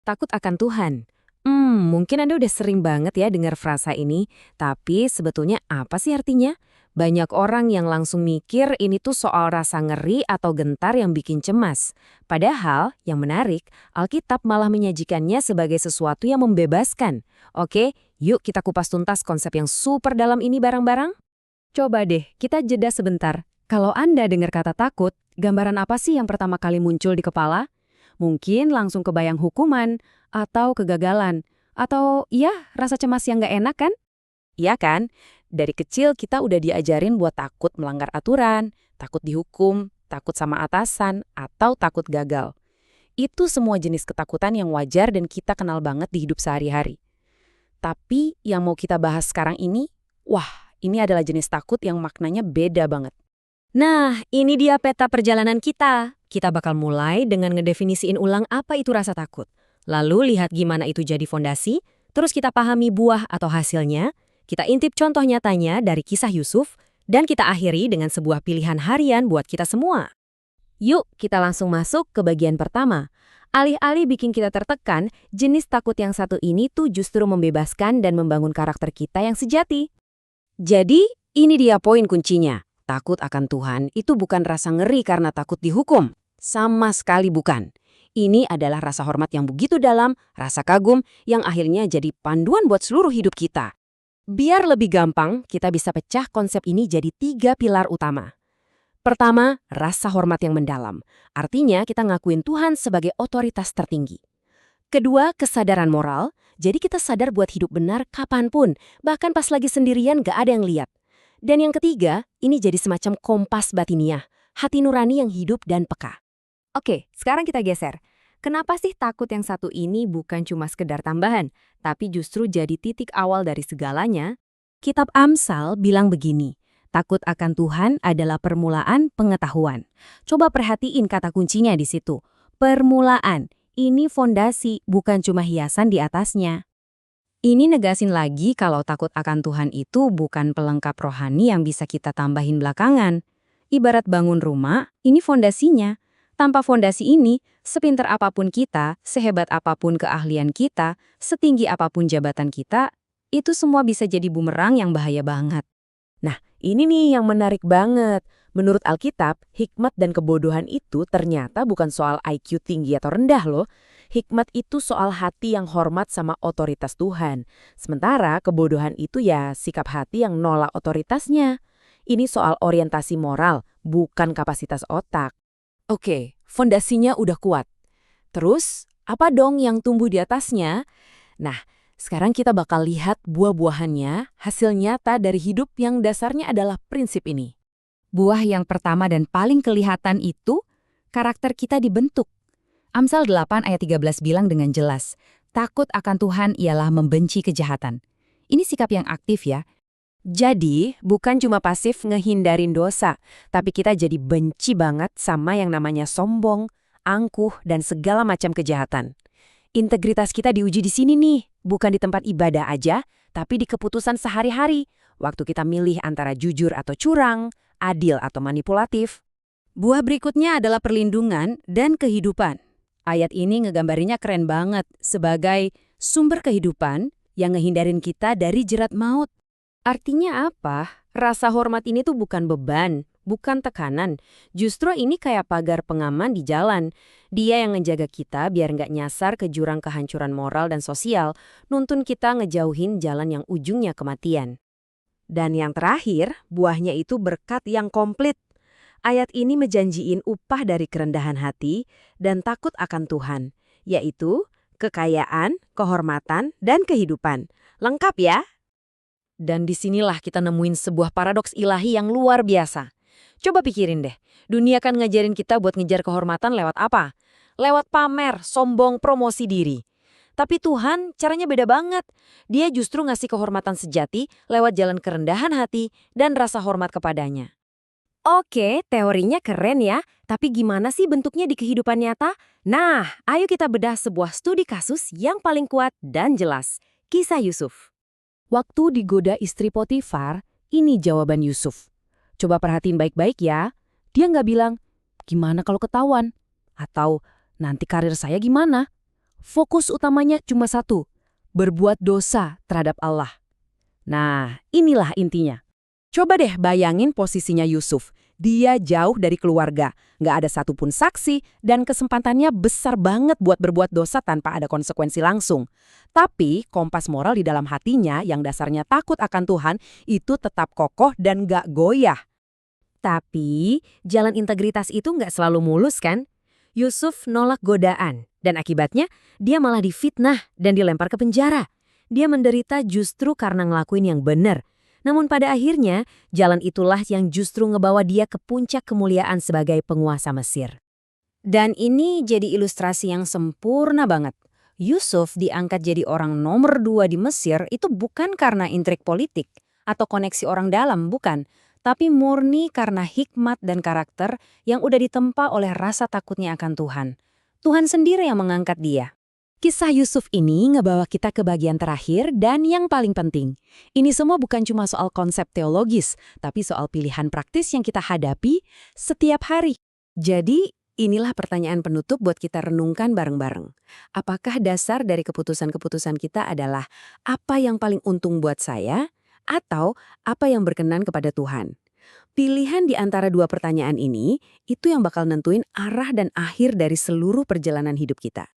Takut akan Tuhan. Mungkin Anda udah sering banget ya dengar frasa ini, tapi sebetulnya apa sih artinya? Banyak orang yang langsung mikir ini tuh soal rasa ngeri atau gentar yang bikin cemas. Padahal, yang menarik, Alkitab malah menyajikannya sebagai sesuatu yang membebaskan. Oke, yuk kita kupas tuntas konsep yang super dalam ini bareng-bareng. Coba deh, kita jeda sebentar. Kalau Anda dengar kata takut, gambaran apa sih yang pertama kali muncul di kepala? Mungkin langsung kebayang hukuman, atau kegagalan, atau ya rasa cemas yang nggak enak kan? Iya kan? Dari kecil kita udah diajarin buat takut melanggar aturan, takut dihukum, takut sama atasan, atau takut gagal. Itu semua jenis ketakutan yang wajar dan kita kenal banget di hidup sehari-hari. Tapi yang mau kita bahas sekarang ini, wah ini adalah jenis takut yang maknanya beda banget. Nah, ini dia peta perjalanan kita. Kita bakal mulai dengan ngedefinisiin ulang apa itu rasa takut. Lalu lihat gimana itu jadi fondasi, terus kita pahami buah atau hasilnya, kita intip contoh nyatanya dari kisah Yusuf, dan kita akhiri dengan sebuah pilihan harian buat kita semua. Yuk, kita langsung masuk ke bagian pertama. Alih-alih bikin kita tertekan, jenis takut yang satu ini tuh justru membebaskan dan membangun karakter kita yang sejati. Jadi, ini dia poin kuncinya. Takut akan Tuhan itu bukan rasa ngeri karena takut dihukum. Sama sekali bukan. Ini adalah rasa hormat yang begitu dalam, rasa kagum yang akhirnya jadi panduan buat seluruh hidup kita. Biar lebih gampang, kita bisa pecah konsep ini jadi 3 pilar utama. Pertama, rasa hormat yang mendalam. Artinya kita ngakuin Tuhan sebagai otoritas tertinggi. Kedua, kesadaran moral. Jadi kita sadar buat hidup benar kapanpun, bahkan pas lagi sendirian gak ada yang lihat. Dan yang ketiga, ini jadi semacam kompas batiniah, hati nurani yang hidup dan peka. Oke, sekarang kita geser. Kenapa sih takut yang satu ini bukan cuma sekedar tambahan, tapi justru jadi titik awal dari segalanya? Kitab Amsal bilang begini, takut akan Tuhan adalah permulaan pengetahuan. Coba perhatiin kata kuncinya di situ. Permulaan, ini fondasi, bukan cuma hiasan di atasnya. Ini negasin lagi kalau takut akan Tuhan itu bukan pelengkap rohani yang bisa kita tambahin belakangan. Ibarat bangun rumah, ini fondasinya. Tanpa fondasi ini, sepinter apapun kita, sehebat apapun keahlian kita, setinggi apapun jabatan kita, itu semua bisa jadi bumerang yang bahaya banget. Nah, ini nih yang menarik banget. Menurut Alkitab, hikmat dan kebodohan itu ternyata bukan soal IQ tinggi atau rendah loh. Hikmat itu soal hati yang hormat sama otoritas Tuhan. Sementara kebodohan itu ya sikap hati yang nolak otoritasnya. Ini soal orientasi moral, bukan kapasitas otak. Oke, fondasinya udah kuat. Terus, apa dong yang tumbuh di atasnya? Nah, sekarang kita bakal lihat buah-buahannya, hasil nyata dari hidup yang dasarnya adalah prinsip ini. Buah yang pertama dan paling kelihatan itu, karakter kita dibentuk. Amsal 8 ayat 13 bilang dengan jelas, takut akan Tuhan ialah membenci kejahatan. Ini sikap yang aktif ya. Jadi, bukan cuma pasif ngehindarin dosa, tapi kita jadi benci banget sama yang namanya sombong, angkuh, dan segala macam kejahatan. Integritas kita diuji di sini nih, bukan di tempat ibadah aja, tapi di keputusan sehari-hari, waktu kita milih antara jujur atau curang, adil atau manipulatif. Buah berikutnya adalah perlindungan dan kehidupan. Ayat ini ngegambarinya keren banget sebagai sumber kehidupan yang ngehindarin kita dari jerat maut. Artinya apa? Rasa hormat ini tuh bukan beban, bukan tekanan. Justru ini kayak pagar pengaman di jalan. Dia yang ngejaga kita biar nggak nyasar ke jurang kehancuran moral dan sosial, nuntun kita ngejauhin jalan yang ujungnya kematian. Dan yang terakhir, buahnya itu berkat yang komplit. Ayat ini menjanjiin upah dari kerendahan hati dan takut akan Tuhan, yaitu kekayaan, kehormatan, dan kehidupan. Lengkap ya? Dan disinilah kita nemuin sebuah paradoks ilahi yang luar biasa. Coba pikirin deh, dunia kan ngajarin kita buat ngejar kehormatan lewat apa? Lewat pamer, sombong, promosi diri. Tapi Tuhan caranya beda banget. Dia justru ngasih kehormatan sejati lewat jalan kerendahan hati dan rasa hormat kepadanya. Oke, teorinya keren ya, tapi gimana sih bentuknya di kehidupan nyata? Nah, ayo kita bedah sebuah studi kasus yang paling kuat dan jelas. Kisah Yusuf. Waktu digoda istri Potifar, ini jawaban Yusuf. Coba perhatiin baik-baik ya. Dia nggak bilang, gimana kalau ketahuan? Atau, nanti karir saya gimana? Fokus utamanya cuma satu, berbuat dosa terhadap Allah. Nah, inilah intinya. Coba deh bayangin posisinya Yusuf. Dia jauh dari keluarga, nggak ada satupun saksi, dan kesempatannya besar banget buat berbuat dosa tanpa ada konsekuensi langsung. Tapi kompas moral di dalam hatinya yang dasarnya takut akan Tuhan itu tetap kokoh dan nggak goyah. Tapi, jalan integritas itu nggak selalu mulus kan? Yusuf nolak godaan, dan akibatnya dia malah difitnah dan dilempar ke penjara. Dia menderita justru karena ngelakuin yang benar. Namun pada akhirnya, jalan itulah yang justru ngebawa dia ke puncak kemuliaan sebagai penguasa Mesir. Dan ini jadi ilustrasi yang sempurna banget. Yusuf diangkat jadi orang nomor 2 di Mesir itu bukan karena intrik politik atau koneksi orang dalam, bukan. Tapi murni karena hikmat dan karakter yang udah ditempa oleh rasa takutnya akan Tuhan. Tuhan sendiri yang mengangkat dia. Kisah Yusuf ini ngebawa kita ke bagian terakhir dan yang paling penting. Ini semua bukan cuma soal konsep teologis, tapi soal pilihan praktis yang kita hadapi setiap hari. Jadi, inilah pertanyaan penutup buat kita renungkan bareng-bareng. Apakah dasar dari keputusan-keputusan kita adalah apa yang paling untung buat saya, atau apa yang berkenan kepada Tuhan? Pilihan di antara dua pertanyaan ini, itu yang bakal nentuin arah dan akhir dari seluruh perjalanan hidup kita.